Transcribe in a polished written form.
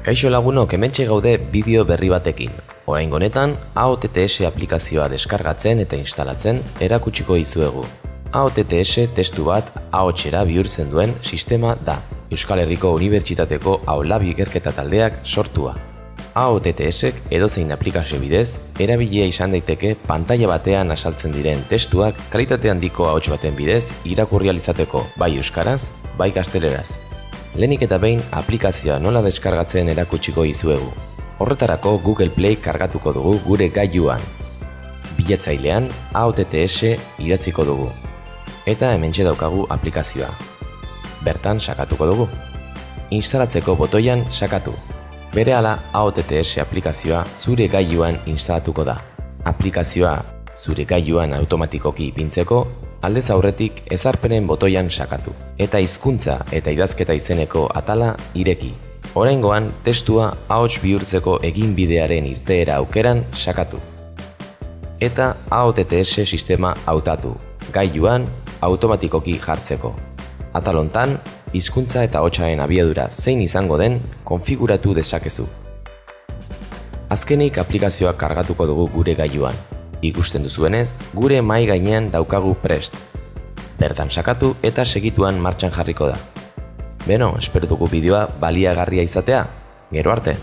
Kaixo lagunok, hementxe gaude bideo berri batekin. Oraingo honetan, AOTTS aplikazioa deskargatzen eta instalatzen erakutsiko dizuegu. AOTTS testu bat ahotsera bihurtzen duen sistema da. Euskal Herriko Unibertsitateko Aulabi ikerketa taldeak sortua. AOTTSek edozein aplikazio bidez, erabilia izan daiteke pantaila batean azaltzen diren testuak kalitate handiko ahots baten bidez irakurri ahal izateko, bai euskaraz, bai gazteleraz. Lehenik eta behin aplikazioa nola deskargatzen erakutsiko dizuegu. Horretarako Google Play kargatuko dugu gure gailuan. Bilatzailean AOTTS idatziko dugu. Eta hementxe daukagu aplikazioa. Bertan sakatuko dugu. Instalatzeko botoian sakatu. Berehala AOTTS aplikazioa zure gailuan instalatuko da. Aplikazioa zure gailuan automatikoki ipintzeko, aldez aurretik ezarpenen botoian sakatu. Eta hizkuntza eta idazketa izeneko atala ireki. Oraingoan testua ahots bihurtzeko eginbidearen irteera aukeran sakatu. Eta AOTTS sistema hautatu, gailuan automatikoki jartzeko. Atal hontan, hizkuntza eta ahotsaren abiadura zein izango den konfiguratu dezakezu. Azkenik aplikazioa kargatuko dugu gure gailuan. Ikusten duzuenez, gure mahai gainean daukagu prest. Bertan sakatu eta segituan martxan jarriko da. Beno, espero dugu bideoa baliagarria izatea. Gero arte!